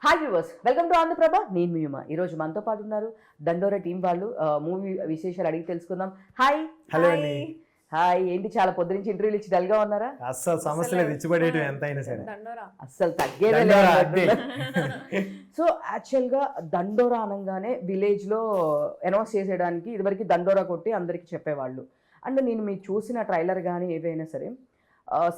Hi viewers, welcome to Andhra Prabha. నేను మీ ఉమా. ఈరోజు మనతో పాటు ఉన్నారు దండోరా టీం వాళ్ళు. మూవీ విశేషాలు అడిగి తెలుసుకుందాం. హాయ్. హలో. హాయ్. ఏంటి చాలా పొద్దు నుంచి ఇంటర్వ్యూలు ఇచ్చి డల్గా ఉన్నారా? అస్సలు సమస్య లేదు, ఇచ్చిపడేయటం ఎంత అయినా సరే అస్సలు తగ్గేదే. సో యాక్చువల్గా దండోరా అనగానే విలేజ్లో అనౌన్స్ చేసేయడానికి ఇదివరకు దండోరా కొట్టి అందరికీ చెప్పేవాళ్ళు. అండ్ నేను మీరు చూసిన ట్రైలర్ కానీ ఏవైనా సరే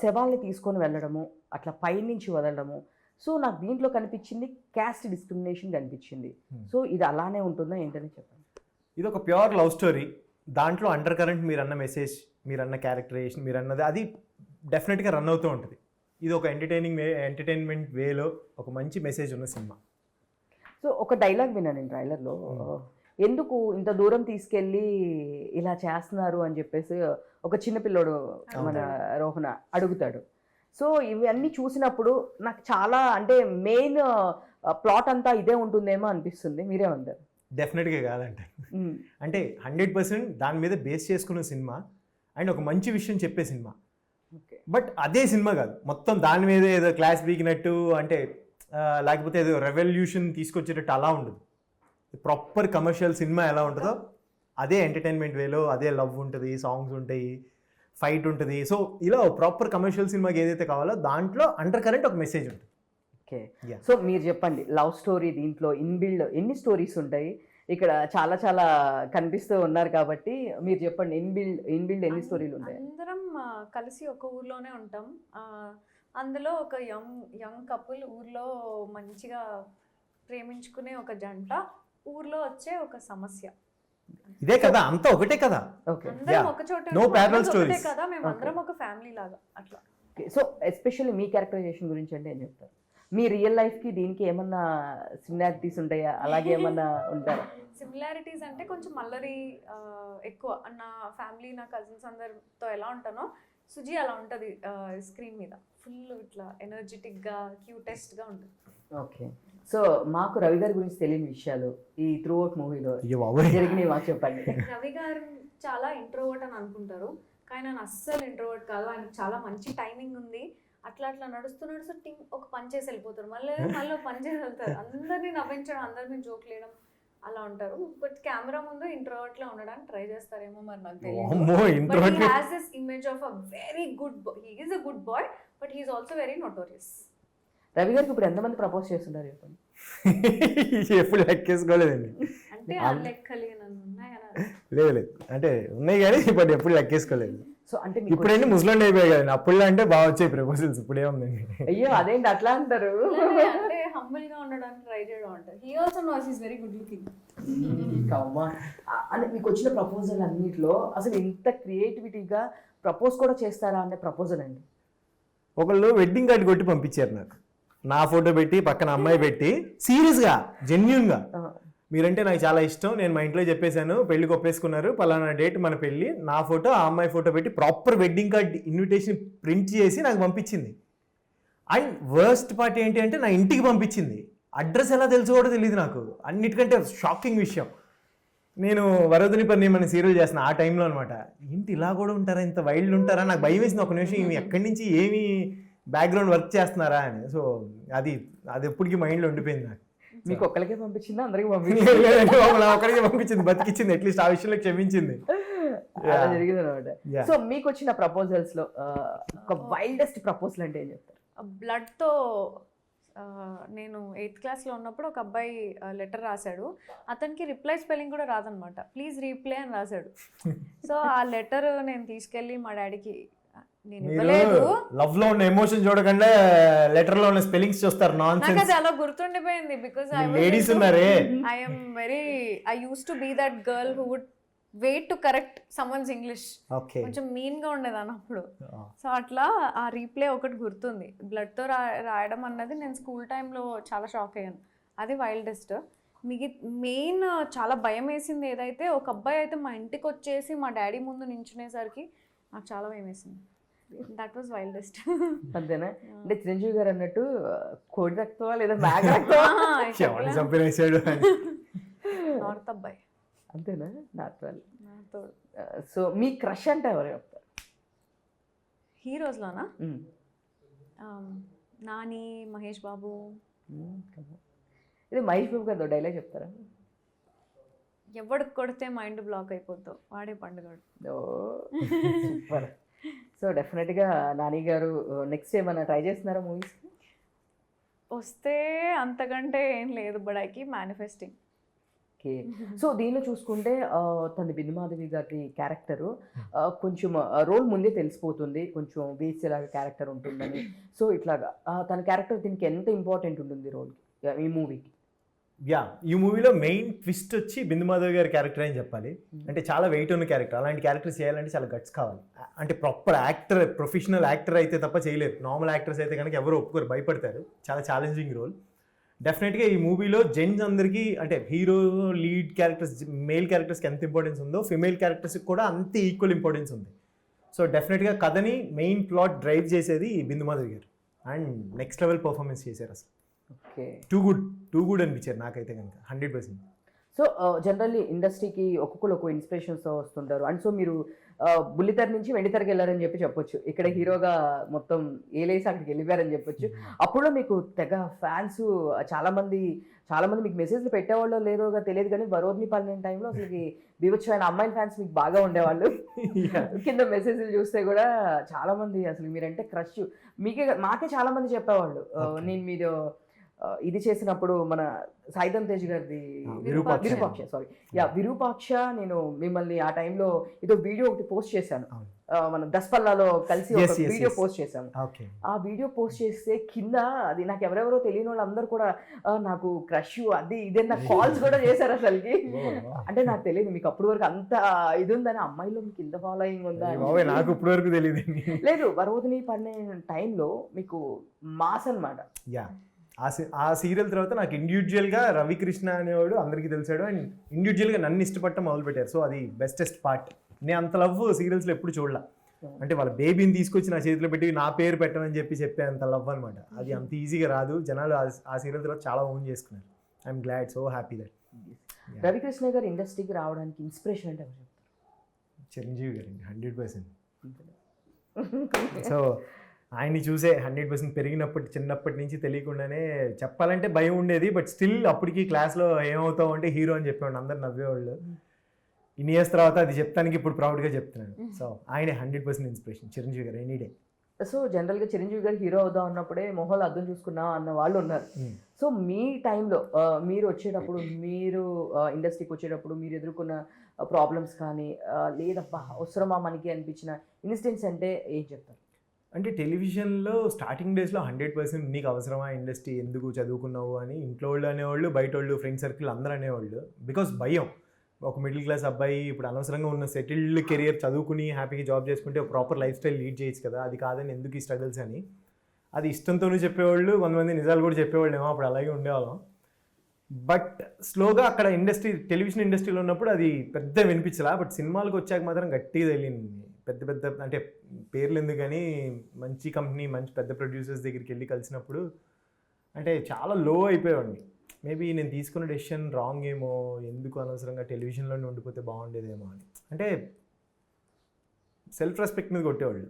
శవాల్ని తీసుకొని వెళ్ళడము, అట్లా పైనుంచి వదలడము. సో నాకు దీంట్లో కనిపించింది క్యాస్ట్ డిస్క్రిమినేషన్ కనిపించింది. సో ఇది అలానే ఉంటుందా ఏంటని చెప్పండి. ఇది ఒక ప్యూర్ లవ్ స్టోరీ. దాంట్లో అండర్ కరెంట్ మీరన్న మెసేజ్, మీరన్న క్యారెక్టరైజేషన్, మీరన్నది అది డెఫినెట్గా రన్ అవుతూ ఉంటుంది. ఇది ఒక ఎంటర్టైన్మెంట్ వేలో ఒక మంచి మెసేజ్ ఉన్న సినిమా. సో ఒక డైలాగ్ విన్నాను నేను ట్రైలర్లో, ఎందుకు ఇంత దూరం తీసుకెళ్ళి ఇలా చేస్తున్నారు అని చెప్పేసి ఒక చిన్నపిల్లోడు మన రోహన అడుగుతాడు. సో ఇవన్నీ చూసినప్పుడు నాకు చాలా అంటే మెయిన్ ప్లాట్ అంతా ఇదే ఉంటుందేమో అనిపిస్తుంది. మీరేమంటారు? డెఫినెట్గా కాదంటే అంటే 100% దాని మీద బేస్ చేసుకున్న సినిమా అండ్ ఒక మంచి విషయం చెప్పే సినిమా. బట్ అదే సినిమా కాదు, మొత్తం దాని మీద ఏదో క్లాస్ బీకినట్టు అంటే లేకపోతే ఏదో రెవల్యూషన్ తీసుకొచ్చేటట్టు అలా ఉండదు. ప్రాపర్ కమర్షియల్ సినిమా ఎలా ఉంటుందో అదే ఎంటర్టైన్మెంట్ వేలో అదే లవ్ ఉంటుంది, సాంగ్స్ ఉంటాయి, ఫైట్ ఉంటుంది. సో ఇలా ప్రాపర్ కమర్షియల్ సినిమాకి ఏదైతే కావాలో దాంట్లో అండర్ కరెంట్ ఒక మెసేజ్ ఉంటుంది. ఓకే. సో మీరు చెప్పండి, లవ్ స్టోరీ దీంట్లో ఇన్బిల్డ్ ఎన్ని స్టోరీస్ ఉంటాయి? ఇక్కడ చాలా చాలా కనిపిస్తూ ఉన్నారు కాబట్టి మీరు చెప్పండి, ఇన్బిల్డ్ ఎన్ని స్టోరీలు ఉంటాయి? అందరం కలిసి ఒక ఊర్లోనే ఉంటాం. అందులో ఒక యంగ్ కపుల్, ఊర్లో మంచిగా ప్రేమించుకునే ఒక జంట, ఊర్లో వచ్చే ఒక సమస్య. ఇదే కదా, అంతా ఒకటే కదా. అందరం ఒక చోట ఒకటే కదా, మేము అందరం ఒక ఫ్యామిలీ లాగా అట్లా. సో ఎస్పెషల్లీ మీ క్యారెక్టరైజేషన్ గురించి అంటే ఏం చెప్తారు? మీ రియల్ లైఫ్కి దీనికి ఏమన్నా సిమిలారిటీస్ ఉంటాయా? అలాగే ఏమన్నా ఉంటాయా? సిమిలారిటీస్ అంటే కొంచెం అల్లరి ఎక్కువ. నా ఫ్యామిలీ, నా కజిన్స్ అందరితో ఎలా ఉంటానో సుజీ అలా ఉంటుంది స్క్రీన్ మీద. ఫుల్ ఇట్లా ఎనర్జెటిక్గా, క్యూటెస్ట్గా ఉంటుంది. ఓకే. సో మాకు రవి గారి గురించి తెలియని విషయాలు ఈ త్రూ అవుట్ మూవీలో జరిగినవి మాకు చెప్పండి. రవి గారు చాలా ఇంట్రోవర్ట్ అని అనుకుంటారు, కానీ నేను అస్సలు ఇంట్రోవర్ట్ కాదు. ఆయనకు చాలా మంచి టైమింగ్ ఉంది. అట్లా నడుస్తూ టింగ్ ఒక పని చేసి వెళ్ళిపోతారు, మళ్ళీ పని చేసి వెళ్తారు. అందరినీ నవ్వించడం, అందరినీ జోక్ లేయడం అలా ఉంటారు. బట్ కెమెరా ముందు ఇంట్రోవర్ట్ లా ఉండడానికి ట్రై చేస్తారేమో మరి నాకు తెలియదు. But he has this image of a very good boy. He is a good boy, but he is also very notorious. Ravi గారికి ఇప్పుడు ఎంతమంది ప్రపోజ్ చేస్తున్నారు చెప్పండి? ఎప్పుడు లెక్కేసుకోలేదండి. అంటే లెక్కలు లేదు అంటే ఉన్నాయి కానీ బట్ ఎప్పుడు లెక్కేసుకోలేదు. సో అంటే ఇప్పుడైనా ముస్లిం అయిపోయాయి కదండి, అప్పుడులో అంటే బాగా వచ్చాయి ప్రపోజల్స్. ఇప్పుడు ఏముందండి? అయ్యో అదేంటి అట్లా అంటారు? అంటే హంబుల్ గా ఉండడానికి ట్రై చేయడం అంటారు. He also knows is very good looking. అంటే మీకు వచ్చిన ప్రపోజల్ అన్నిట్లో అసలు ఇంత క్రియేటివిటీగా ప్రపోజ్ కూడా చేస్తారా అనే ప్రపోజల్ అండి. ఒకళ్ళు వెడ్డింగ్ కార్డు కొట్టి పంపించారు నాకు, నా ఫోటో పెట్టి పక్కన అమ్మాయి పెట్టి, సీరియస్గా జెన్యూన్గా మీరంటే నాకు చాలా ఇష్టం, నేను మా ఇంట్లో చెప్పేశాను, పెళ్లికి ఒప్పేసుకున్నారు, పలానా డేట్ మన పెళ్ళి, నా ఫోటో ఆ అమ్మాయి ఫోటో పెట్టి proper wedding card invitation print చేసి నాకు పంపించింది. అండ్ వర్స్ట్ పార్ట్ ఏంటి అంటే నా ఇంటికి పంపించింది. అడ్రస్ ఎలా తెలుసు కూడా తెలియదు నాకు. అన్నిటికంటే షాకింగ్ విషయం, నేను వరదని పని మన సీరియల్ చేస్తున్నా ఆ టైంలో అనమాట. ఏంటి ఇలా కూడా ఉంటారా, ఇంత వైల్డ్ ఉంటారా? నాకు భయం వేసింది ఒక నిమిషం, ఇవి ఎక్కడి నుంచి ఏమి బ్యాక్గ్రౌండ్ వర్క్ చేస్తున్నారా అని. సో అది ఎప్పటికీ మైండ్లో ఉండిపోయింది నాకు. మీకు ఒక్కరికే పంపించిందా అందరికి పంపించింది? ఒకరికి పంపించింది, బతికిచ్చింది, అట్లీస్ట్ ఆ విషయంలో క్షమించింది. అలా జరిగింది అనమాట. సో మీకు వచ్చిన ప్రపోజల్స్ లో ఒక వైల్డెస్ట్ ప్రపోజల్ అంటే ఏం చెప్తారు? బ్లడ్ తో నేను 8th క్లాస్లో ఉన్నప్పుడు ఒక అబ్బాయి లెటర్ రాశాడు. అతనికి రిప్లై స్పెల్లింగ్ కూడా రాదనమాట. ప్లీజ్ రీప్లై అని రాశాడు. సో ఆ లెటర్ నేను తీసుకెళ్ళి మా డాడీకి, నేను ఇవ్వలేదు. లవ్ లో ఉన్న ఎమోషన్ చూడకుండా లెటర్ లో ఉన్న స్పెల్లింగ్స్ చూస్తారు. నాకు అది అలా గుర్తుండిపోయింది. బికాజ్ లేడీస్ ఉన్నారే, I used to be that girl who would wait to correct someone's English. కొంచెం మీన్ గా ఉండేదాన్ని అప్పుడు. సో అట్లా ఆ రీప్లే ఒకటి గుర్తుంది. బ్లడ్ తో రాయడం అన్నది నేను స్కూల్ టైంలో చాలా షాక్ అయ్యాను. అది వైల్డెస్ట్. మెయిన్ చాలా భయం వేసింది ఏదైతే, ఒక అబ్బాయి అయితే మా ఇంటికి వచ్చేసి మా డాడీ ముందు నించునేసరికి నాకు చాలా భయం వేసింది. That was wildest. అంతేనా? అంటే చిరంజీవి గారు అన్నట్టు కోడి రక్తమా లేదా మేక రక్తమా నార్త్ అబ్బాయి. అంతేనా? నాతో. సో మీ క్రష్ అంటే ఎవరు చెప్తారు? హీరోస్లోనా? నాని, మహేష్ బాబు, ఇది మహేష్ బాబు గారు డైలాగ్ చెప్తారా? ఎవడికి కొడితే మైండ్ బ్లాక్ అయిపోతావు వాడే పండుగడు. సూపర్. సో డెఫినెట్గా నాని గారు నెక్స్ట్ ఏమైనా ట్రై చేస్తున్నారా మూవీస్? వస్తే అంతకంటే ఏం లేదు, but I keep manifesting. Okay. So దీనిలో చూసుకుంటే తన బిందు మాధవి గారి క్యారెక్టరు కొంచెం రోల్ ముందే తెలిసిపోతుంది, కొంచెం వేసేలాగా క్యారెక్టర్ ఉంటుందని. సో ఇట్లాగా తన క్యారెక్టర్ దీనికి ఎంత ఇంపార్టెంట్ ఉంటుంది రోల్కి ఈ మూవీకి? యా, ఈ మూవీలో మెయిన్ ట్విస్ట్ వచ్చి బిందు మాధవ్ గారి క్యారెక్టర్ అని చెప్పాలి. అంటే చాలా వెయిట్ ఉన్న క్యారెక్టర్. అలాంటి క్యారెక్టర్స్ చేయాలంటే చాలా గట్స్ కావాలి. అంటే ప్రాపర్ యాక్టర్, ప్రొఫెషనల్ యాక్టర్ అయితే తప్ప చేయలేరు. నార్మల్ యాక్టర్స్ అయితే కనుక ఎవరు ఒప్పుకోరు, భయపడతారు. చాలా ఛాలెంజింగ్ రోల్. డెఫినెట్గా ఈ మూవీలో జెంట్స్ అందరికీ అంటే హీరో లీడ్ క్యారెక్టర్స్ మేల్ క్యారెక్టర్స్కి ఎంత ఇంపార్టెన్స్ ఉందో ఫిమేల్ క్యారెక్టర్స్కి కూడా అంతే ఈక్వల్ ఇంపార్టెన్స్ ఉంది. సో డెఫినెట్గా కథని మెయిన్ ప్లాట్ డ్రైవ్ చేసేది బిందు మాధవ్ గారు. అండ్ నెక్స్ట్ లెవెల్ పర్ఫార్మెన్స్ చేశారు అసలు. ఓకే. టూ గుడ్ అనిపించారు నాకైతే కనుక 100%. సో జనరల్లీ ఇండస్ట్రీకి ఒక్కొక్కరు ఇన్స్పిరేషన్స్తో వస్తుంటారు. అండ్ సో మీరు బుల్లితెర నుంచి వెండితెరకి వెళ్ళారని చెప్పొచ్చు. ఇక్కడ హీరోగా మొత్తం ఏలేసి అక్కడికి వెళ్ళిపోయారని చెప్పొచ్చు. అప్పుడు మీకు తెగ ఫ్యాన్స్ చాలామంది మీకు మెసేజ్లు పెట్టేవాళ్ళో లేదో తెలియదు, కానీ వరోధిని పాలన టైంలో అసలు బీభత్సమైన అమ్మాయిల ఫ్యాన్స్ మీకు బాగా ఉండేవాళ్ళు. కింద మెసేజ్లు చూస్తే కూడా చాలామంది అసలు మీరంటే క్రష్, మాకే చాలామంది చెప్పేవాళ్ళు. నేను మీరు ఇది చేసినప్పుడు మన సాయిధం తేజ్ గారిది విరూపాక్ష నేను మిమ్మల్ని ఆ టైంలో ఏదో వీడియో ఒకటి పోస్ట్ చేశాను. మనం దస్పల్లాలో కలిసి ఒక వీడియో పోస్ట్ చేశాము. ఆ వీడియో పోస్ట్ చేస్తే కింద అది నాకు ఎవరెవరో తెలియని వాళ్ళు అందరూ కూడా నాకు క్రష్ అది ఇదే నాకు కాల్స్ కూడా చేశారు అసలుకి. అంటే నాకు తెలియదు మీకు అప్పటి వరకు అంత ఇది ఉందని, అమ్మాయిలో మీకు ఇంత ఫాలోయింగ్ ఉందా? నాకు ఇప్పటి వరకు తెలియదు. లేదు, వరోధిని పడిన టైంలో మీకు మాస్ అన్నమాట. ఆ సీరియల్ తర్వాత నాకు ఇండివిజువల్గా రవికృష్ణ అనేవాడు అందరికీ తెలిసాడు. అండ్ ఇండివిజువల్గా నన్ను ఇష్టపడటం మొదలుపెట్టారు. సో అది బెస్టెస్ట్ పార్ట్. నేను అంత లవ్ సీరియల్స్లో ఎప్పుడు చూడలా. అంటే వాళ్ళ బేబీని తీసుకొచ్చి నా చేతిలో పెట్టి నా పేరు పెట్టమని చెప్పే అంత లవ్ అనమాట. అది అంత ఈజీగా రాదు. జనాలు ఆ సీరియల్ తర్వాత చాలా ఓన్ చేసుకున్నారు. I'm glad, so happy that. Ravikrishna గారు ఇండస్ట్రీకి రావడానికి ఇన్స్పిరేషన్ అంటే చిరంజీవి గారు 100%. సో ఆయన్ని చూసే 100% పెరిగినప్పటి చిన్నప్పటి నుంచి తెలియకుండానే చెప్పాలంటే భయం ఉండేది. బట్ స్టిల్ అప్పటికి క్లాస్లో ఏమవుతావు అంటే హీరో అని చెప్పేవాడు, అందరు నవ్వేవాళ్ళు. ఇన్ని ఇయర్స్ తర్వాత అది చెప్తానికి ఇప్పుడు ప్రౌడ్గా చెప్తున్నాను. సో ఆయన 100% ఇన్స్పిరేషన్ చిరంజీవి గారు ఎనీ డే. సో జనరల్గా చిరంజీవి గారు హీరో అవుదాం అన్నప్పుడే మొహాలు అర్థం చూసుకున్నా అన్న వాళ్ళు ఉన్నారు. సో మీ టైంలో మీరు వచ్చేటప్పుడు, మీరు ఇండస్ట్రీకి వచ్చేటప్పుడు మీరు ఎదుర్కొన్న ప్రాబ్లమ్స్ కానీ లేదబ్బా అవసరమా మనకి అనిపించిన ఇన్సిడెంట్స్ అంటే ఏం చెప్తారు? అంటే టెలివిజన్లో స్టార్టింగ్ డేస్లో 100% నీకు అవసరమా ఇండస్ట్రీ, ఎందుకు చదువుకున్నావు అని ఇంట్లో వాళ్ళు అనేవాళ్ళు, బయట వాళ్ళు, ఫ్రెండ్ సర్కిల్ అందరూ అనేవాళ్ళు. బికాస్ భయం. ఒక మిడిల్ క్లాస్ అబ్బాయి ఇప్పుడు అనవసరంగా ఉన్న సెటిల్డ్ కెరియర్ చదువుకుని హ్యాపీగా జాబ్ చేసుకుంటే ఒక ప్రాపర్ లైఫ్ స్టైల్ లీడ్ చేయొచ్చు కదా, అది కాదని ఎందుకు ఈ స్ట్రగుల్స్ అని. అది ఇష్టంతోనే చెప్పేవాళ్ళు, కొంతమంది నిజాలు కూడా చెప్పేవాళ్ళు ఏమో, అప్పుడు అలాగే ఉండేవాళ్ళం. బట్ స్లోగా అక్కడ టెలివిజన్ ఇండస్ట్రీలో ఉన్నప్పుడు అది పెద్ద వినిపించలా. బట్ సినిమాలకు వచ్చాక మాత్రం గట్టిగా తెలియంది. పెద్ద అంటే పేర్లు ఎందుకు కానీ మంచి కంపెనీ, మంచి పెద్ద ప్రొడ్యూసర్స్ దగ్గరికి వెళ్ళి కలిసినప్పుడు అంటే చాలా లో అయిపోయేవాడిని. మేబీ నేను తీసుకున్న డెసిషన్ రాంగ్ ఏమో, ఎందుకు అనవసరంగా టెలివిజన్లోనే ఉండిపోతే బాగుండేదేమో అని. అంటే సెల్ఫ్ రెస్పెక్ట్ మీద కొట్టేవాళ్ళు.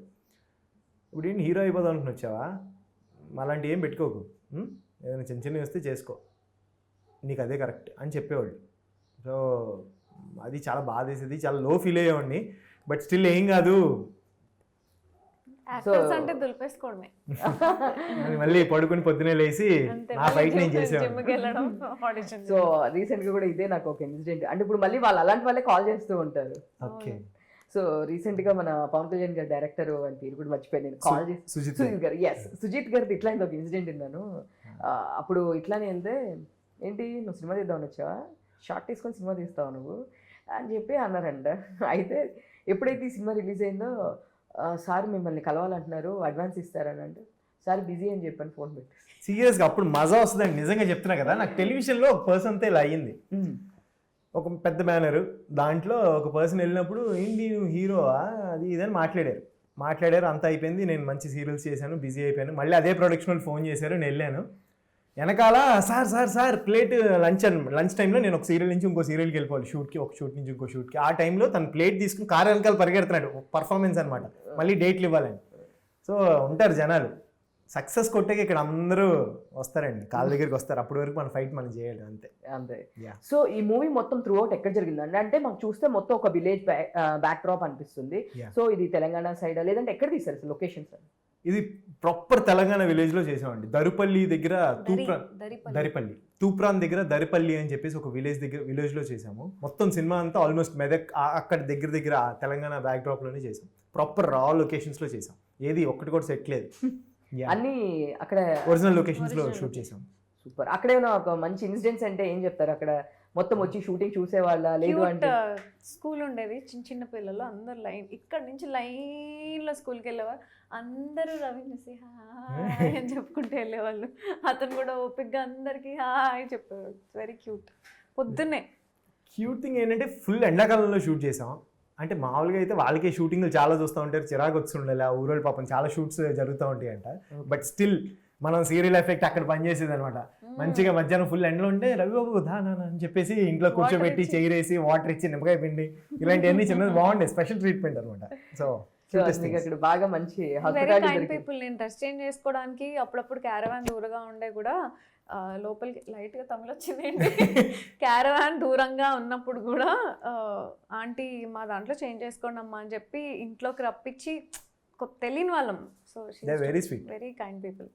ఇప్పుడు ఏంటి హీరో అయిపోదాం అనుకుని వచ్చావా, అలాంటి ఏం పెట్టుకోకు, ఏదైనా చిన్న వస్తే చేసుకో, నీకు అదే కరెక్ట్ అని చెప్పేవాళ్ళు. సో అది చాలా బాధ వేసేది, చాలా లో ఫీల్ అయ్యేవాడిని. బట్ స్టిల్ ఏం కాదు, అంటే దులిపేసుకోవడమే. మళ్ళీ పడుకుని పొద్దునే లేచి నా ఫైట్ నేను చేసేవాడిని. సో రీసెంట్గా కూడా ఇదే నాకు ఒక ఇన్సిడెంట్. అంటే ఇప్పుడు మళ్ళీ వాళ్ళు అలాంటి వాళ్ళే కాల్ చేస్తూ ఉంటారు. ఓకే. సో రీసెంట్గా మన పవన్ కళ్యాణ్ గారు డైరెక్టర్ అని పేరు కూడా మర్చిపోయాను నేను, కాల్ చేసి సుజిత్ గారు, సుజిత్ గారిది ఇట్లాంటి ఒక ఇన్సిడెంట్ విన్నాను. అప్పుడు ఇట్లానే అంటే ఏంటి నువ్వు సినిమా తీద్దామని వచ్చావా, షార్ట్ తీసుకొని సినిమా తీస్తావు నువ్వు అని చెప్పి అన్నారంట. అయితే ఎప్పుడైతే ఈ సినిమా రిలీజ్ అయిందో సార్ మిమ్మల్ని కలవాలంటున్నారు, అడ్వాన్స్ ఇస్తారని అంటే సార్ బిజీ అని చెప్పాను, ఫోన్ పెట్టి. సీరియస్గా అప్పుడు మజా వస్తుందండి, నిజంగా చెప్తున్నా కదా. నాకు టెలివిజన్లో ఒక పర్సన్తో ఇలా అయ్యింది. ఒక పెద్ద బ్యానరు, దాంట్లో ఒక పర్సన్ వెళ్ళినప్పుడు ఏంటి నువ్వు హీరోవా అది ఇదని మాట్లాడారు. అంతా అయిపోయింది, నేను మంచి సీరియల్స్ చేశాను, బిజీ అయిపోయాను. మళ్ళీ అదే ప్రొడక్షన్ వాళ్ళు ఫోన్ చేశారు, నేను వెళ్ళాను. వెనకాల సార్ ప్లేట్ లంచ్ టైంలో నేను ఒక సీరియల్ నుంచి ఇంకో సీరియల్కి వెళ్ళిపోవాలి, షూట్కి, ఒక షూట్ నుంచి ఇంకో షూట్కి. ఆ టైంలో తను ప్లేట్ తీసుకుని కారు వెనకాల పరిగెడుతున్నాడు, పర్ఫార్మెన్స్ అనమాట, మళ్ళీ డేట్లు ఇవ్వాలని. సో ఉంటారు జనాలు, సక్సెస్ కొట్టాక ఇక్కడ అందరూ వస్తారండి, కాళ్ళ దగ్గరికి వస్తారు. అప్పటి వరకు మన ఫైట్ మనం చేయాలి అంతే. అంతే. Yeah. సో ఈ మూవీ మొత్తం త్రూ అవుట్ ఎక్కడ జరిగిందండి? అంటే మాకు చూస్తే మొత్తం ఒక విలేజ్ బ్యాక్ డ్రాప్ అనిపిస్తుంది. Yeah. సో ఇది తెలంగాణ సైడ్ లేదంటే ఎక్కడ తీసారు లొకేషన్స్? ఇది ప్రాపర్ తెలంగాణ విలేజ్ లో చేసామండి. దరుపల్లి దగ్గర దరిపల్లి తూప్రాన్ దగ్గర దరిపల్లి అని చెప్పేసి ఒక విలేజ్ లో చేసాము. మొత్తం సినిమా అంతా ఆల్మోస్ట్ మెదక్ అక్కడ దగ్గర ఆ తెలంగాణ బ్యాక్ డ్రాప్ లోనే చేసాం. ప్రాపర్ రా లొకేషన్స్ లో చేసాం. ఏది ఒక్కటి కూడా సెట్ లేదు. అన్ని అక్కడ ఒరిజినల్ లొకేషన్స్ లో షూట్ చేసాం. సూపర్. అక్కడేమైనా ఒక మంచి ఇన్సిడెంట్స్ అంటే ఏం చెప్తారు? అక్కడ మొత్తం వచ్చి షూటింగ్ చూసేవాళ్ళ లేదు అంటే? స్కూల్ ఉండేది, చిన్న చిన్న పిల్లలు అందరు లైన్, ఇక్కడ నుంచి లైన్లో స్కూల్కి వెళ్ళేవారు. అందరూ రవి చూసి హాయ్ అని చెప్పుకుంటూ వెళ్ళేవాళ్ళు. అతను కూడా ఓపిక్గా అందరికి హాయ్ చెప్పేవాడు. Very cute. పొద్దున్నే క్యూట్ థింగ్ ఏంటంటే ఫుల్ ఎండాకాలంలో షూట్ చేసాం. అంటే మామూలుగా అయితే వాళ్ళకే షూటింగ్లు చాలా చూస్తూ ఉంటారు, చిరాకు వస్తుండాలి. ఆ ఊరోళ్ళు పాపం చాలా షూట్స్ జరుగుతూ ఉంటాయి అంట. బట్ స్టిల్ మనం సీరియల్ ఎఫెక్ట్ అక్కడ పనిచేసేది అనమాట. మంచిగా మధ్యాహ్నం ఫుల్ ఎండలో ఉంటే రవి బాబు దానా అని చెప్పేసి ఇంట్లో కూర్చోబెట్టి చైరేసి వాటర్ ఇచ్చి నిమ్మకాయ పిండి ఇలాంటివన్నీ చిన్నది బాగుండే స్పెషల్ ట్రీట్మెంట్ అనమాట. సో అక్కడ బాగా మంచి వెరీ కైండ్ పీపుల్. నేను డ్రెస్ చేంజ్ చేసుకోవడానికి అప్పుడప్పుడు క్యారవాన్ దూరంగా ఉండే కూడా లోపలికి లైట్గా తమిళ వచ్చిందండి. క్యారవాన్ దూరంగా ఉన్నప్పుడు కూడా ఆంటీ మా దాంట్లో చేంజ్ చేసుకోండి అమ్మా అని చెప్పి ఇంట్లోకి రప్పించి తెలియని వాళ్ళం. So very sweet, very kind people.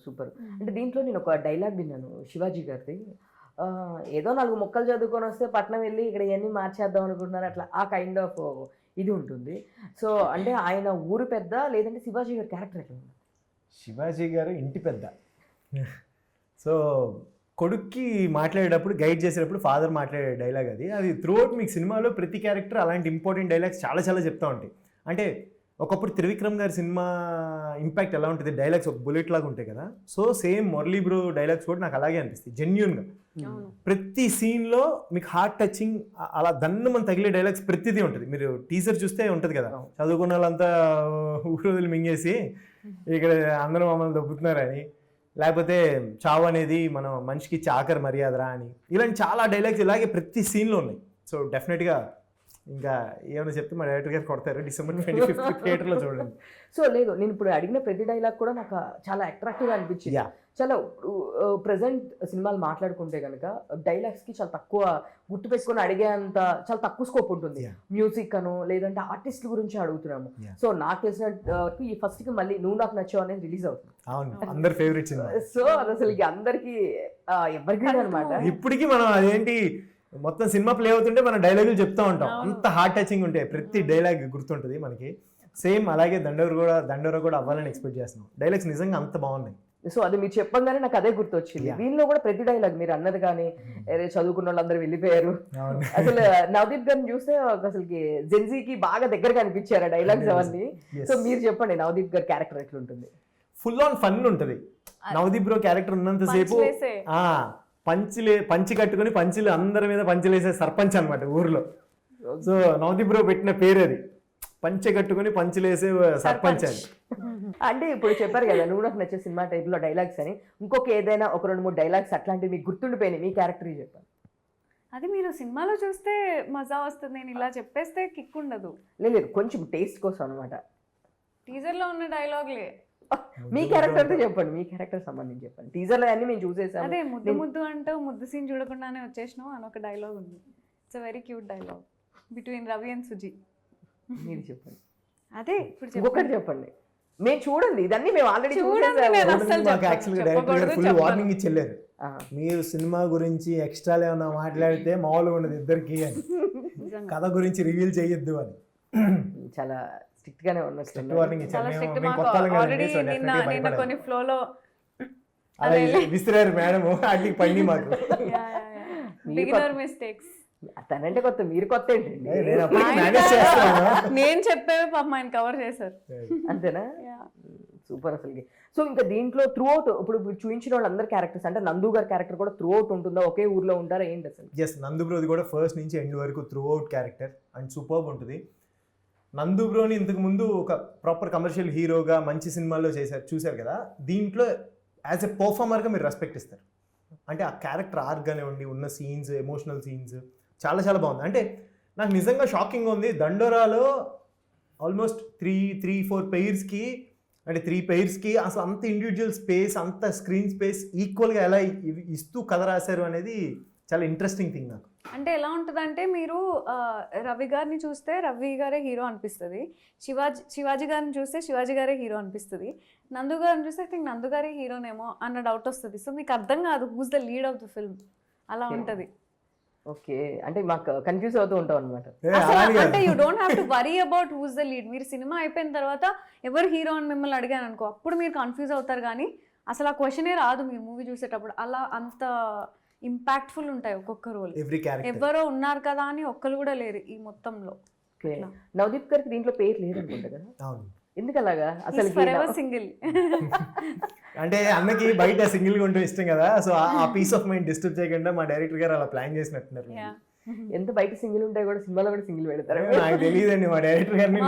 Super. అంటే దీంట్లో నేను ఒక డైలాగ్ విన్నాను శివాజీ గారిది. ఏదో 4 మొక్కలు చదువుకొని వస్తే పట్నం వెళ్ళి ఇక్కడ ఇవన్నీ మార్చేద్దాం అనుకుంటున్నారు, అట్లా ఆ కైండ్ ఆఫ్ ఇది ఉంటుంది. సో అంటే ఆయన ఊరు పెద్ద లేదంటే శివాజీ గారి క్యారెక్టర్ ఎట్లా ఉంది? శివాజీ గారు ఇంటి పెద్ద. సో కొడుక్కి మాట్లాడేటప్పుడు గైడ్ చేసేటప్పుడు ఫాదర్ మాట్లాడే డైలాగ్ అది త్రూ అవుట్ మీకు సినిమాలో ప్రతి క్యారెక్టర్ అలాంటి ఇంపార్టెంట్ డైలాగ్స్ చాలా చెప్తూ ఉంటాయి. అంటే ఒకప్పుడు త్రివిక్రమ్ గారి సినిమా ఇంపాక్ట్ ఎలా ఉంటుంది, డైలాగ్స్ ఒక బుల్లెట్ లాగా ఉంటాయి కదా. So same Murali bro dialogues కూడా నాకు అలాగే అనిపిస్తాయి. జెన్యూన్గా ప్రతి సీన్లో మీకు హార్ట్ టచింగ్ అలా దన్ను మన తగిలే డైలాగ్స్ ప్రతిదీ ఉంటుంది. మీరు టీజర్ చూస్తే ఉంటుంది కదా, చదువుకున్న వాళ్ళంతా ఊరోజులు మింగేసి ఇక్కడ అందరూ మమ్మల్ని దొబ్బుతున్నారని, లేకపోతే చావు అనేది మనం మనిషికి ఇచ్చే ఆఖరి మర్యాదరా అని, ఇలాంటి చాలా డైలాగ్స్ ఇలాగే ప్రతి సీన్లో ఉన్నాయి. సో డెఫినెట్గా ఇంకా ఏమైనా చెప్తే మా డైరెక్టర్ గారు కొడతారు. December 25th థియేటర్లో చూడండి. సో లేదు, నేను ఇప్పుడు అడిగిన ప్రతి డైలాగ్ కూడా నాకు చాలా అట్రాక్టివ్గా అనిపించింది. చాలా ప్రజెంట్ సినిమాలు మాట్లాడుకుంటే కనుక డైలాగ్స్కి చాలా తక్కువ గుర్తుపెట్టుకొని అడిగేంత చాలా తక్కువ స్కోప్ ఉంటుంది. మ్యూజిక్ అను లేదంటే ఆర్టిస్ట్ గురించి అడుగుతున్నాము. సో నాకు తెలిసినట్టు ఈ ఫస్ట్కి మళ్ళీ నువ్వు నాకు నచ్చావు అనేది రిలీజ్ అవుతుంది. అందరి ఫేవరెట్ సినిమా. సో అది అసలు అందరికీ ఎవరికి అనమాట. ఇప్పటికీ మనం అదేంటి మొత్తం సినిమా ప్లే అవుతుంటే మనం డైలాగులు చెప్తూ ఉంటాం, అంత హార్ట్ టచింగ్ ఉంటాయి. ప్రతి డైలాగ్ గుర్తుంటుంది మనకి. సేమ్ అలాగే దండోరా కూడా అవ్వాలని ఎక్స్పెక్ట్ చేస్తున్నాం. డైలాగ్స్ నిజంగా అంత బాగున్నాయి. సో అది మీరు చెప్పంగానే నాకు అదే గుర్తొచ్చింది. దీనిలో కూడా ప్రతి డైలాగ్ మీరు అన్నది కానీ చదువుకున్న వాళ్ళందరూ వెళ్ళిపోయారు. అసలు నవదీప్ గారిని చూస్తే అసలుకి జెన్జీకి బాగా దగ్గరగా అనిపించారు ఆ డైలాగ్స్ అవన్నీ. సో మీరు చెప్పండి నవదీప్ గారి క్యారెక్టర్ ఎట్లుంటుంది? ఫుల్ ఆన్ ఫన్ ఉంటుంది. నవదీప్ బ్రో క్యారెక్టర్ ఉన్నంతసేపు పంచి కట్టుకుని పంచులు అందరి మీద పంచులేసే సర్పంచ్ అనమాట ఊర్లో. సో నవదీప్ బ్రో పెట్టిన పేరు అది, పంచె కట్టుకుని పంచులేసే సర్పంచ్ అని. అంటే ఇప్పుడు చెప్పారు కదా నువ్వు నాకు నచ్చే సినిమా టైప్లో డైలాగ్స్ అని, ఇంకొక ఏదైనా ఒక 2-3 డైలాగ్స్ అట్లాంటివి మీకు గుర్తుండిపోయినాయి మీ క్యారెక్టర్ చెప్పారు? అది మీరు సినిమాలో చూస్తే మజా వస్తుంది, నేను ఇలా చెప్పేస్తే కిక్ ఉండదు. లేదు కొంచెం టేస్ట్ కోసం అనమాట. టీజర్లో ఉన్న డైలాగ్లే మీ క్యారెక్టర్తో చెప్పండి, మీ క్యారెక్టర్ సంబంధించి చెప్పండి. టీజర్లో అన్ని మేము చూసేసాం. అదే ముద్దు అంటూ ముద్దు సీన్ చూడకుండానే వచ్చేసినాం అని ఒక డైలాగ్ ఉంది. It's very cute dialogue between Ravi and Suzy. మీరు చెప్పండి. అదే ఇప్పుడు ఒకటి చెప్పండి. మేము చూడండి ఇదన్నీ మేము ఆల్రెడీ వార్నింగ్ ఇచ్చెళ్ళారు, మీరు సినిమా గురించి ఎక్స్ట్రా ఏమన్నా మాట్లాడితే మామూలుగా ఉండదు ఇద్దరికి అని, కథ గురించి రివీల్ చేయొద్దు అని చాలా స్ట్రిక్ట్ గానే విసిరారు మేడం వాటికి పండి మాకు. తనంటే కొత్త, మీరు కొత్త ఏంటండి? నేను చెప్పేవి పాపం ఆయన కవర్ చేశారు అంతేనా? సూపర్ అసలుకి. సో ఇంకా దీంట్లో త్రూ అవుట్ ఇప్పుడు చూపించిన వాళ్ళందరి క్యారెక్టర్స్ అంటే నందు గారి క్యారెక్టర్ కూడా త్రూ అవుట్ ఉంటుందా, ఒకే ఊర్లో ఉంటారా ఏంటి అసలు? ఎస్, నందు బ్రోది కూడా ఫస్ట్ నుంచి ఎండ్ వరకు through out character and superb ఉంటుంది. నందు బ్రోని ఇంతకు ముందు ఒక ప్రాపర్ కమర్షియల్ హీరోగా మంచి సినిమాల్లో చూశారు కదా, దీంట్లో యాజ్ ఎ పర్ఫార్మర్గా మీరు రెస్పెక్ట్ ఇస్తారు. అంటే ఆ క్యారెక్టర్ ఆర్క్ కానివ్వండి, ఉన్న సీన్స్, ఎమోషనల్ సీన్స్ చాలా బాగుంది. అంటే నాకు నిజంగా షాకింగ్ ఉంది, దండోరాలో ఆల్మోస్ట్ 3-4 పెయిర్స్కి అంటే 3 pairsకి అసలు అంత ఇండివిజువల్ స్పేస్, అంత స్క్రీన్ స్పేస్ ఈక్వల్గా ఎలా ఇస్తూ కథ రాశారు అనేది చాలా ఇంట్రెస్టింగ్ థింగ్ నాకు. అంటే ఎలా ఉంటుందంటే మీరు రవి గారిని చూస్తే రవి గారే హీరో అనిపిస్తుంది, శివాజీ గారిని చూస్తే శివాజీ గారే హీరో అనిపిస్తుంది, నందు గారిని చూస్తే ఐ థింక్ నందు గారే హీరోనేమో అన్న డౌట్ వస్తుంది. సో మీకు అర్థం కాదు who's the lead of the film, అలా ఉంటుంది. ఓకే, అంటే మాకు కన్ఫ్యూజ్ అవుతూ ఉంటాం అనమాట. అంటే you don't have to worry about who's the lead. మీరు సినిమా అయిపోయిన తర్వాత ఎవరు హీరో అని మిమ్మల్ని అడిగాను అనుకో, అప్పుడు మీరు కన్ఫ్యూజ్ అవుతారు, కానీ అసలు ఆ క్వశ్చనే రాదు మీరు మూవీ చూసేటప్పుడు. అలా అంత ఇంపాక్ట్ఫుల్ ఉంటాయి ఒక్కొక్క రోల్. ఎవరో ఉన్నారు కదా అని ఒక్కరు కూడా లేరు ఈ మొత్తంలో. నవదీప్ గారికి దీంట్లో పేరు లేదనుకుంటా కదా, ఎందుకు అలాగా? అసలు సింగిల్ అంటే అన్నకి బయట సింగిల్ గా ఉంటే ఇష్టం కదా, సో ఆ పీస్ ఆఫ్ మైండ్ డిస్టర్బ్ చేయకుండా మా డైరెక్టర్ గారు అలా ప్లాన్ చేసినట్టున్నారు. ఎంత బయట సింగిల్ ఉంటాయి కూడా సినిమాలో కూడా సింగిల్ పెడతారు. నాకు తెలియదండి, మా డైరెక్టర్ గారిని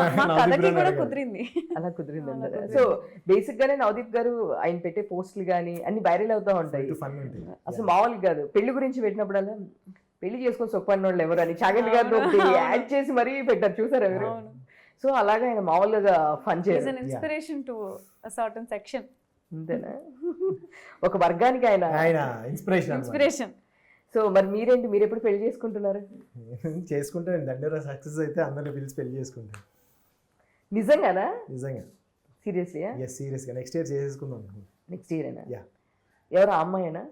కుదిరింది, అలా కుదిరింది అంటారు. సో బేసిక్ గానే నవదీప్ గారు ఆయన పెట్టే పోస్టులు కానీ అన్ని వైరల్ అవుతా ఉంటాయి. అసలు మామూలుగా కాదు, పెళ్లి గురించి పెట్టినప్పుడల్లా పెళ్లి చేసుకొని సొప్పన్న వాళ్ళు ఎవరు అని చాగంటి గారితో యాడ్ చేసి మరీ పెట్టారు, చూసారు ఎవరు? సో అలాగా ఆయన మామూలుగా ఫన్ చేయాలి, ఇన్స్పిరేషన్ టు సర్టన్ సెక్షన్. అంతేనా? ఒక వర్గానికి ఆయన ఇన్స్పిరేషన్. సో మరి మీరేంటి, మీరు ఎప్పుడు పెళ్లి చేసుకుంటున్నారు? చేసుకుంటాను, దండోరా సక్సెస్ అయితే అందరిని పిలిచి పెళ్లి చేసుకుంటాను. నిజంగానా? నిజంగా, సీరియస్లీ? సీరియస్గా నెక్స్ట్ ఇయర్ చేసేసుకుందాం. నెక్స్ట్ ఇయర్ అయినా? ఎవరు ఆ అమ్మాయినా?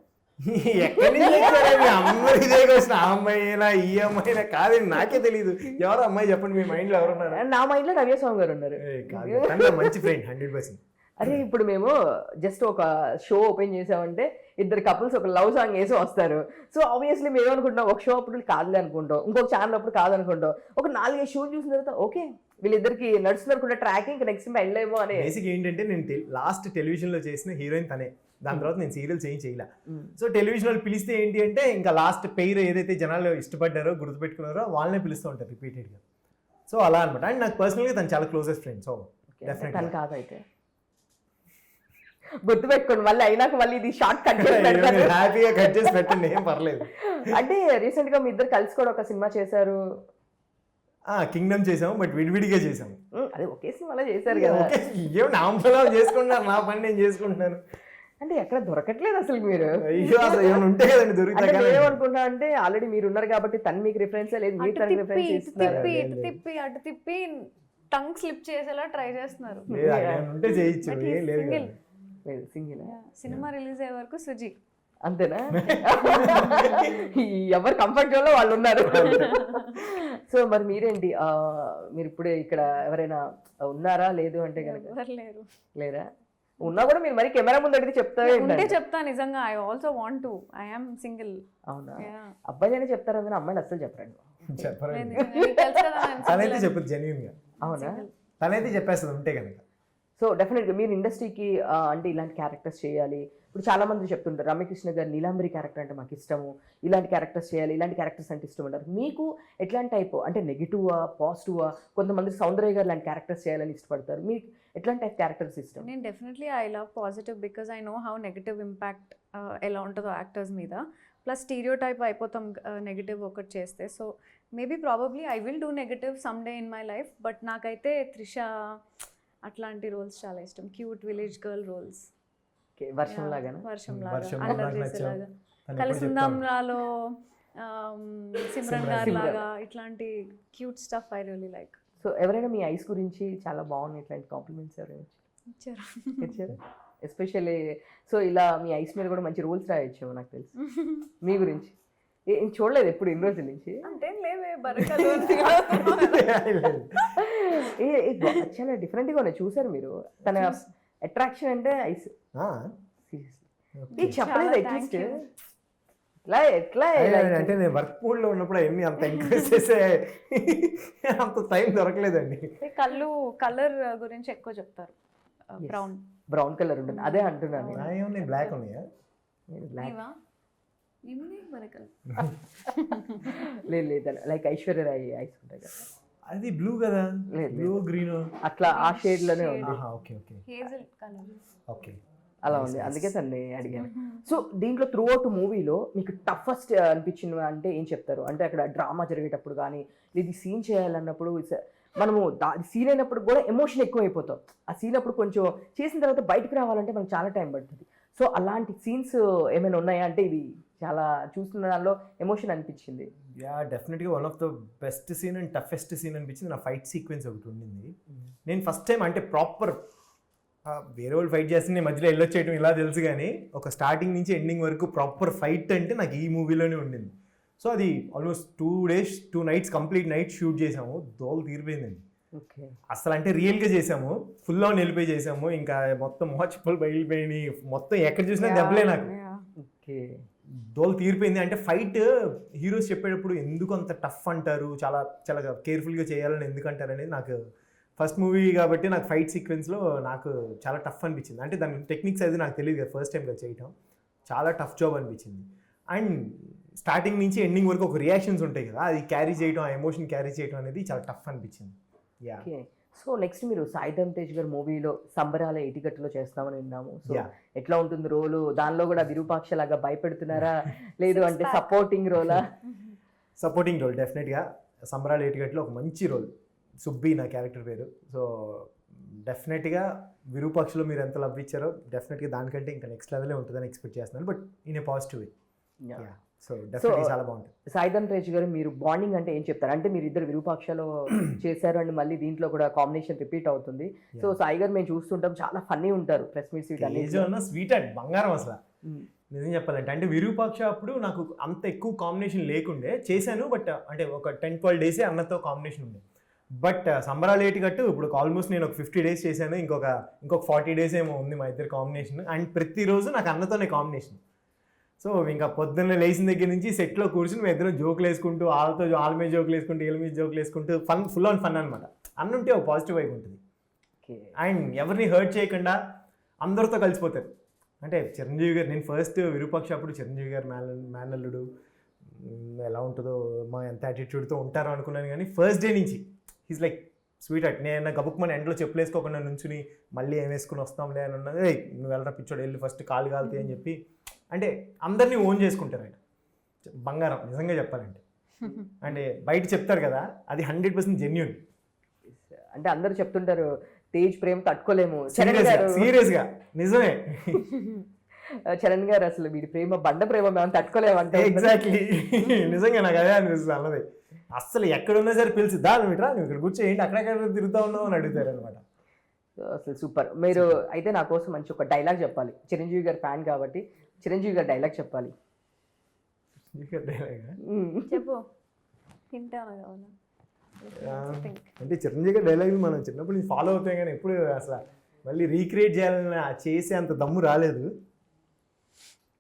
ఎక్కడి నుంచి అందరు ఇదే క్వశ్చన్, ఆ అమ్మాయినా ఈ అమ్మాయినా కాదండి, నాకే తెలియదు. ఎవరు అమ్మాయి చెప్పండి, మీ మైండ్ లో ఎవరున్నారు? నా మైండ్ లో నవ్యస్వామి గారు ఉన్నారు. మంచి ఫ్రెండ్ 100%. అరే ఇప్పుడు మేము జస్ట్ ఒక షో ఓపెన్ చేసామంటే ఇద్దరు కపుల్స్ ఒక లవ్ సాంగ్ వేసి వస్తారు. సో ఆబ్వియస్లీ మేము ఏమనుకుంటాం, ఒక షో అప్పుడు కాదులే అనుకుంటాం, ఇంకొక ఛానల్ అప్పుడు కాదనుకుంటాం, ఒక 4-5 షోలు చూసిన తర్వాత ఓకే వీళ్ళిద్దరికి నడుస్తున్నారు ట్రాక్, ఇంకా నెక్స్ట్ టైం వెళ్ళలేమో అని. బేసిక్ ఏంటంటే నేను లాస్ట్ టెలివిజన్ లో చేసిన హీరోయిన్ తనే, దాని తర్వాత నేను సీరియల్స్ ఏం చేయలే. సో టెలివిజన్ వాళ్ళు పిలిస్తే ఏంటి అంటే ఇంకా లాస్ట్ పెయిర్ ఏదైతే జనాలు ఇష్టపడ్డారో గుర్తుపెట్టుకున్నారో వాళ్ళనే పిలుస్తూ ఉంటారు రిపీటెడ్గా. సో అలా అనమాట. అండ్ నాకు పర్సనల్గా తను చాలా క్లోజెస్ట్ ఫ్రెండ్. సో తను కాదైతే గుర్తుపెట్టుకోండి, మళ్ళీ అయినాక మళ్ళీ ఇది షార్ట్ కట్ చేసి హ్యాపీగా కట్ చేసి పెట్టండి, ఏం పర్లేదు. అంటే రీసెంట్ గా మీ ఇద్దరు కలిసి కూడా ఒక సినిమా చేశారు, కింగ్డమ్ చేసాము, బట్ విడివిడిగా చేసాము. అదే ఒకే సినిమాలో చేశారు కదా. ఏం నామఫలం చేసుకుంటున్నారు, నా పని నేను చేసుకుంటున్నాను. అంటే ఎక్కడ దొరకట్లేదు అసలు మీరు. ఉంటే కదండి దొరుకుతాయి. ఏమనుకుంటా అంటే ఆల్రెడీ మీరు ఉన్నారు కాబట్టి తను మీకు రిఫరెన్స్ లేదు, మీరు తనకి రిఫరెన్స్ ఇస్తున్నారు. తిప్పి అటు తిప్పి టంగ్ స్లిప్ చేసేలా ట్రై చేస్తున్నారు. ఉంటే చేయొచ్చు, ఏం లేదు. సింగిల్ సినిమా రిలీజ్ అయ్యే వరకు సుజీ అంతేనా? ఎవరు కంఫర్ట్ జోన్ లో వాళ్ళు ఉన్నారు. సో మరి మీరేంటి, మీరు ఇప్పుడే ఇక్కడ ఎవరైనా ఉన్నారా? లేదు అంటే కనుక లేరా? ఉన్నా కూడా మీరు మరి కెమెరా ముందు అడిగితే చెప్తారే? చెప్తా నిజంగా. I also want to, I am single. అవునా? అబ్బాయి అని చెప్తారు అందులో, అమ్మాయిలు అస్సలు చెప్పరండి. తనైతే చెప్పదు జెన్యూన్ గా. అవునా? తనైతే చెప్పేస్తుంది ఉంటే కనుక. సో డెఫినెట్గా మీరు ఇండస్ట్రీకి అంటే ఇలాంటి క్యారెక్టర్స్ చేయాలి. ఇప్పుడు చాలా మంది చెప్తుంటారు రమ్యకృష్ణ గారు నీలాంబరి క్యారెక్టర్ అంటే మాకు ఇష్టము, ఇలాంటి క్యారెక్టర్స్ చేయాలి, ఇలాంటి క్యారెక్టర్స్ అంటే ఇష్టం అంటారు. మీకు ఎట్లాంటి టైప్ అంటే నెగిటివా పాజిటివా? కొంతమంది సౌందర్య గారు లాంటి క్యారెక్టర్స్ చేయాలని ఇష్టపడతారు. మీకు ఎట్లాంటి టైప్ క్యారెక్టర్స్ ఇష్టం? నేను definitely I love positive because I know how negative impact ఎలా ఉంటుందో యాక్టర్స్ మీద. ప్లస్ స్టీరియో టైప్ అయిపోతాం నెగిటివ్ ఒకటి చేస్తే. So maybe probably I will do negative some day in my life. But నాకైతే త్రిష అట్లాంటి రోల్స్ చాలా ఇష్టం, క్యూట్ విలేజ్ గర్ల్ రోల్స్. వర్షంలాగా కలిసిందాంలో సిమ్రన్ గారు లాగా ఇట్లాంటి cute stuff I really like. So ఎవరైనా మీ ఐస్ గురించి చాలా బాగుంది ఇట్లాంటి కాంప్లిమెంట్స్ ఎవరైనా ఇచ్చారు? ఎస్పెషల్లీ సో ఇలా మీ ఐస్ మీద కూడా మంచి రూల్స్ రాయొచ్చు నాకు తెలుసు. మీ గురించి ఏం చూడలేదు ఎప్పుడు ఇన్ని రోజుల నుంచి? చాలా డిఫరెంట్గా ఉన్నాయి, చూసారు మీరు? తన అట్రాక్షన్ అంటే ఐస్. చెప్పలేదు అట్లీస్ట్ ఎట్లా అంటే నేను వర్క్ మూడ్ లో ఉన్నప్పుడు అవన్నీ అంత ఎంకరేజ్ చేసే అంత టైం దొరకలేదండి. కలర్ గురించి ఎక్కువ చెప్తారు. బ్రౌన్ కలర్ ఉంటుంది, అదే అంటున్నాను. బ్లాక్ ఉన్నాయా? లేదు లైక్ ఐశ్వర్య రాయ్ ఐస్ ఉంటాయి కదా, అది బ్లూ కదా, బ్లూ గ్రీన్ అట్లా ఆ షేడ్ లోనే ఉంది. ఓకే అలా ఉంది, అందుకే తన్ని అడిగాను. సో దీంట్లో త్రూ అవుట్ మూవీలో మీకు టఫెస్ట్ అనిపించింది అంటే ఏం చెప్తారు? అంటే అక్కడ డ్రామా జరిగేటప్పుడు కానీ, ఇది సీన్ చేయాలన్నప్పుడు మనము సీన్ అయినప్పుడు కూడా ఎమోషన్ ఎక్కువ అయిపోతాం. ఆ సీన్ అప్పుడు కొంచెం చేసిన తర్వాత బయటకు రావాలంటే మనకు చాలా టైం పడుతుంది. సో అలాంటి సీన్స్ ఏమైనా ఉన్నాయా అంటే ఇది చాలా చూస్తున్న దానిలో ఎమోషన్ అనిపించింది? యా డెఫినెట్గా one of the best scene and toughest scene అనిపించింది నా ఫైట్ సీక్వెన్స్ ఒకటి ఉండింది. నేను ఫస్ట్ టైం అంటే ప్రాపర్ వేరే వాళ్ళు ఫైట్ చేస్తే నేను మధ్యలో వెళ్ళొచ్చేయటం ఇలా తెలుసు, కానీ ఒక స్టార్టింగ్ నుంచి ఎండింగ్ వరకు ప్రాపర్ ఫైట్ అంటే నాకు ఈ మూవీలోనే ఉండింది. సో అది almost 2 days 2 nights complete night shoot చేసాము. దోలు తీరిపోయిందండి ఓకే. అసలు. అంటే రియల్గా చేసాము, ఫుల్ ఆన్ వెళ్ళిపోయి చేసాము. ఇంకా మొత్తం మోచిప్పలు బయలుపోయినాయి, మొత్తం ఎక్కడ చూసినా దెబ్బలే నాకు. ఓకే. దోలు తీరిపోయింది. అంటే ఫైట్ హీరోస్ చెప్పేటప్పుడు ఎందుకు అంత టఫ్ అంటారు, చాలా చాలా కేర్ఫుల్గా చేయాలని ఎందుకు అంటారు అనేది నాకు ఫస్ట్ మూవీ కాబట్టి నాకు ఫైట్ సీక్వెన్స్లో నాకు చాలా టఫ్ అనిపించింది. అంటే దాని టెక్నిక్స్ అది నాకు తెలియదు కదా, ఫస్ట్ టైంగా చేయటం చాలా టఫ్ జాబ్ అనిపించింది. అండ్ స్టార్టింగ్ నుంచి ఎండింగ్ వరకు ఒక రియాక్షన్స్ ఉంటాయి కదా, అది క్యారీ చేయడం, ఆ ఎమోషన్ క్యారీ చేయడం అనేది చాలా టఫ్ అనిపించింది. యా. ఓకే. సో నెక్స్ట్ మీరు సాయి ధరమ్ తేజ్ గారి మూవీలో సంబరాల ఎటికట్టులో చేస్తామని విన్నాము. సో ఎట్లా ఉంటుంది రోలు? దానిలో కూడా విరూపాక్ష లాగా భయపెడుతున్నారా, లేదు అంటే సపోర్టింగ్ రోలా? సపోర్టింగ్ రోల్ డెఫినెట్గా. సంబరాల ఎటికట్లో ఒక మంచి రోల్. సుబ్బి నా క్యారెక్టర్ పేరు. సో డెఫినెట్గా విరూపాక్షలో మీరు ఎంత లవ్ ఇచ్చారో డెఫినెట్గా దానికంటే ఇంకా నెక్స్ట్ లెవెలే ఉంటుందని ఎక్స్పెక్ట్ చేస్తున్నాను, but in a positive way. So డెఫినెట్గా చాలా బాగుంటుంది. సాయి ధరమ్ తేజ్ గారు మీరు బాండింగ్ అంటే ఏం చెప్తారు? అంటే మీరు ఇద్దరు విరూపాక్షలో చేశారు అండ్ మళ్ళీ దీంట్లో కూడా కాంబినేషన్ రిపీట్ అవుతుంది. సో సాయి గారు మేము చూస్తుంటాం, చాలా ఫన్నీ ఉంటారు ప్రెస్ మీట్ స్వీట్ అండ్ బంగారం అసలు. నిజం చెప్పాలంటే అంటే విరూపాక్ష అప్పుడు నాకు అంత ఎక్కువ కాంబినేషన్ లేకుండే, చేశాను బట్ అంటే ఒక 10-12 days అన్నతో కాంబినేషన్ ఉండే. బట్ సంబరాలు ఏటికట్టు ఇప్పుడు ఆల్మోస్ట్ నేను ఒక 50 days చేశాను, ఇంకొక 40 days ఏమో ఉంది మా ఇద్దరు కాంబినేషన్. అండ్ ప్రతిరోజు నాకు అన్నతోనే కాంబినేషన్. సో ఇంకా పొద్దున్న లేచిన దగ్గర నుంచి సెట్లో కూర్చుని మేము ఇద్దరు జోకులు వేసుకుంటూ, వాళ్ళ మీద జోకులు వేసుకుంటూ, వీళ్ళ మీద జోకులు వేసుకుంటూ ఫుల్ ఆన్ ఫన్ అనమాట. అన్న ఉంటే ఒక పాజిటివ్ వైపు ఉంటుంది. అండ్ ఎవరిని హర్ట్ చేయకుండా అందరితో కలిసిపోతారు. అంటే చిరంజీవి గారు, నేను ఫస్ట్ విరూపాక్ష అప్పుడు చిరంజీవి గారు మేనల్లుడు ఎలా ఉంటుందో, మా ఎంత యాటిట్యూడ్తో ఉంటారో అనుకున్నాను, కానీ ఫస్ట్ డే నుంచి హీస్ లైక్ స్వీట్ అట్. నేను గబుక్మని ఎండలో చెప్పులు వేసుకోకుండా నుంచుని మళ్ళీ ఏం వేసుకుని వస్తాంలే అని ఉన్నది, నువ్వు వెళ్ళరా పిచ్చోడు, వెళ్ళి ఫస్ట్ కాలు కాలుతాయి అని చెప్పి అంటే అందరినీ ఓన్ చేసుకుంటారు ఆయన. బంగారం నిజంగా చెప్పాలంటే. అంటే బయట చెప్తారు కదా, అది 100% జెన్యూన్. అంటే అందరూ చెప్తుంటారు తేజ్ ప్రేమ తట్టుకోలేము. సీరియస్గా నిజమే. చరణ్ గారు అసలు వీడి ప్రేమ బండ ప్రేమ మేము తట్టుకోలేము అంటే. ఎగ్జాక్ట్లీ నిజంగా నాకు అదే అనిపిస్తుంది అన్నది. అసలు ఎక్కడున్నా సరే పిలిచి దా నువ్వు ఇట్రా, నువ్వు ఇక్కడ కూర్చోండి, అక్కడెక్కడ తిరుగుతా ఉన్నావు అని అడుగుతారు అనమాట. అసలు సూపర్. మీరు అయితే నా కోసం మంచి ఒక డైలాగ్ చెప్పాలి. చిరంజీవి గారి ఫ్యాన్ కాబట్టి చిరంజీవి గారి డైలాగ్ చెప్పాలి. చెప్పు. అంటే చిరంజీవి గారి డైలాగ్ మనం చిన్నప్పుడు నుంచి ఫాలో అవుతాం, కానీ ఎప్పుడు అసలు మళ్ళీ రీక్రియేట్ చేయాలని చేసే అంత దమ్ము రాలేదు.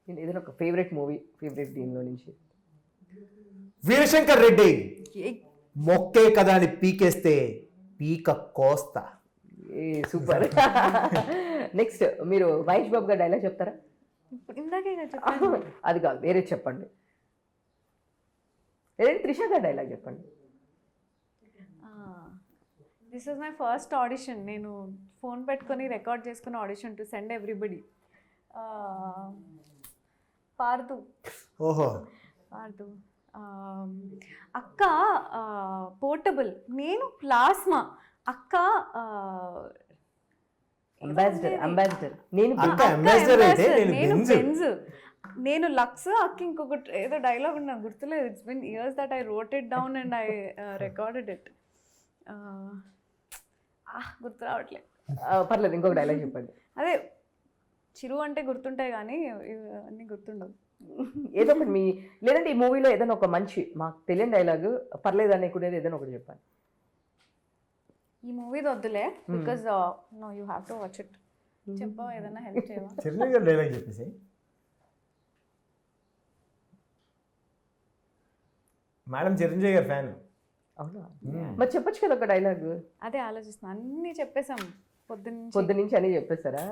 ఏదైనా ఒక ఫేవరెట్ మూవీ, ఫేవరెట్ దీనిలో నుంచి? వీరశంకర్ రెడ్డి మొక్కే కదా అని పీకేస్తే పీక కోస్తా. సూపర్. నెక్స్ట్ మీరు మహేష్ బాబు గారు డైలాగ్ చెప్తారా? అది కాదు, వేరే చెప్పండి. లేదంటే త్రిష గారు డైలాగ్ చెప్పండి. This is my first audition. నేను ఫోన్ పెట్టుకొని రికార్డ్ చేసుకున్న ఆడిషన్ టు సెండ్ ఎవ్రీబడి. పార్దు. ఓహో. పార్దు. అక్క పోర్టబుల్, నేను ప్లాస్మా. అక్క అంబాసిడర్, నేను లక్స్. అక్క ఇంకొకటి ఏదో డైలాగ్ నాకు గుర్తులేదు. It's been years that I wrote it down and I recorded it. గుర్తు రావట్లేదు. పర్లేదు, ఇంకొక డైలాగ్ చెప్పండి. అదే చిరు అంటే గుర్తుంటాయి కానీ అన్నీ గుర్తుండవు. ఏదో ఒకటి మీ, లేదంటే ఈ మూవీలో ఏదైనా ఒక మంచి మాకు తెలియని డైలాగ్ పర్లేదు అనుకునేది ఏదైనా ఒకటి చెప్పండి. ఈ మూవీది వద్దులే, because no you have to watch it. చెప్పవా, ఏదైనా హెల్ప్ చేయవా? చిరంజీవి గారి డైలాగ్ చెప్పేసి. మేడం చిరంజీవి గారి ఫ్యాన్. అవునా? మరి చెప్పొచ్చు కదా ఒక డైలాగ్. అదే ఆలోచిస్తున్నా. అన్నీ చెప్పేసాం పొద్దు నుంచి అన్నీ చెప్పేస్తారా?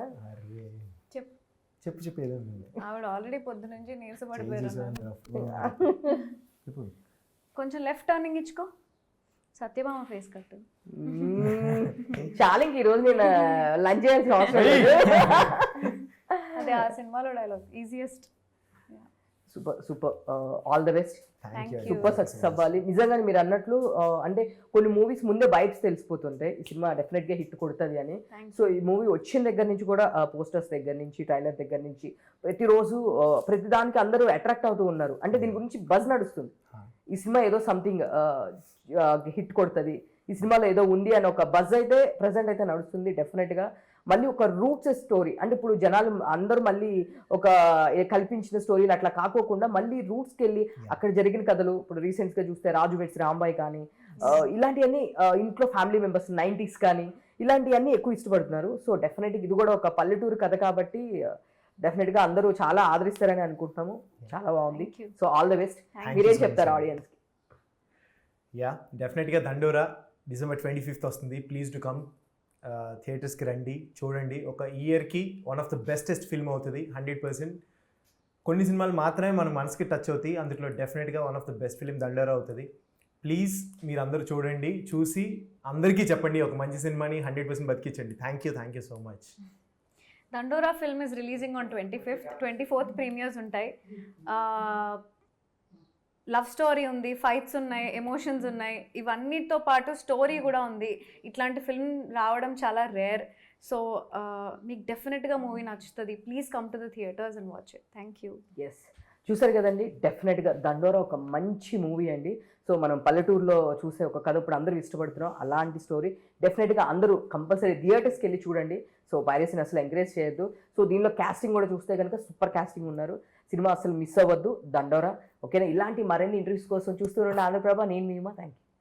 చెప్పు ఏదో ఆవిడ ఆల్రెడీ పొద్దు నుంచి నీరసపడిపోయారు. కొంచెం లెఫ్ట్ టర్నింగ్ ఇచ్చుకో. Satyabhama face cut. చాలా ఇంక ఈరోజు నేను లంచ్ చేయాల్సిన అవసరం లేదు. అదే ఆ సినిమాలో dialogue easiest. Super super, all the best. Thank you. Super success అవ్వాలి నిజంగానే. మీరు అన్నట్లు అంటే కొన్ని మూవీస్ ముందే వైబ్స్ తెలిసిపోతుంటాయి ఈ సినిమా డెఫినెట్గా హిట్ కొడుతుంది అని. సో ఈ మూవీ వచ్చిన దగ్గర నుంచి కూడా పోస్టర్స్ దగ్గర నుంచి ట్రైలర్ దగ్గర నుంచి ప్రతిరోజు ప్రతిదానికి అందరూ అట్రాక్ట్ అవుతూ ఉన్నారు. అంటే దీని గురించి బజ్ నడుస్తుంది, ఈ సినిమా ఏదో సంథింగ్ హిట్ కొడుతుంది, ఈ సినిమాలో ఏదో ఉంది అని ఒక బజ్ అయితే ప్రజెంట్ అయితే నడుస్తుంది డెఫినెట్గా. మళ్ళీ ఒక రూట్స్ స్టోరీ, అంటే ఇప్పుడు జనాలు అందరూ మళ్ళీ ఒక కల్పించిన స్టోరీలు అట్లా కాకోకుండా మళ్ళీ రూట్స్కి వెళ్ళి అక్కడ జరిగిన కథలు, ఇప్పుడు రీసెంట్గా చూస్తే రాజు వెడ్స్ రాంబాయ్ కానీ ఇలాంటివన్నీ ఇంట్లో ఫ్యామిలీ మెంబర్స్ 90s కానీ ఇలాంటివన్నీ ఎక్కువ ఇష్టపడుతున్నారు. సో డెఫినెట్గా ఇది కూడా ఒక పల్లెటూరు కథ కాబట్టి డెఫినెట్గా అందరూ చాలా ఆదరిస్తారని అనుకుంటున్నాము. చాలా బాగుంది. So all the best. మీరేం చెప్తారు ఆడియన్స్కి? యా, డెఫినెట్గా దండోరా December 25th వస్తుంది. ప్లీజ్ టు కమ్, థియేటర్స్కి రండి, చూడండి. ఒక ఇయర్కి one of the bestest film అవుతుంది 100%. కొన్ని సినిమాలు మాత్రమే మన మనసుకి టచ్ అవుతాయి, అందులో డెఫినెట్గా one of the best film దండోరా అవుతుంది. ప్లీజ్ మీరు అందరూ చూడండి, చూసి అందరికీ చెప్పండి ఒక మంచి సినిమాని 100% బతికించండి. Thank you so much. Dandora film is releasing on 25th, 24th premiers ఉంటాయి. లవ్ స్టోరీ ఉంది, ఫైట్స్ ఉన్నాయి, ఎమోషన్స్ ఉన్నాయి, ఇవన్నిటితో పాటు స్టోరీ కూడా ఉంది. ఇట్లాంటి ఫిల్మ్ రావడం చాలా రేర్. సో మీకు డెఫినెట్గా మూవీ నచ్చుతుంది. Please come to the theatres and watch it. Thank you. Yes, చూసారు కదండి, డెఫినెట్గా దండోరా ఒక మంచి మూవీ అండి. సో మనం పల్లెటూరులో చూసే ఒక కథ ఇప్పుడు అందరూ ఇష్టపడుతున్నాం, అలాంటి స్టోరీ డెఫినెట్గా అందరూ కంపల్సరీ థియేటర్స్కి వెళ్ళి చూడండి. సో పైరసీని అసలు ఎంకరేజ్ చేయొద్దు. సో దీనిలో కాస్టింగ్ కూడా చూస్తే కనుక సూపర్ కాస్టింగ్ ఉన్నారు. సినిమా అసలు మిస్ అవ్వద్దు, దండోరా. ఓకేనా? ఇలాంటి మరిన్ని ఇంటర్వ్యూస్ కోసం చూస్తూ ఉండండి ఆంధ్రప్రభ. నేను మీమా. Thank you.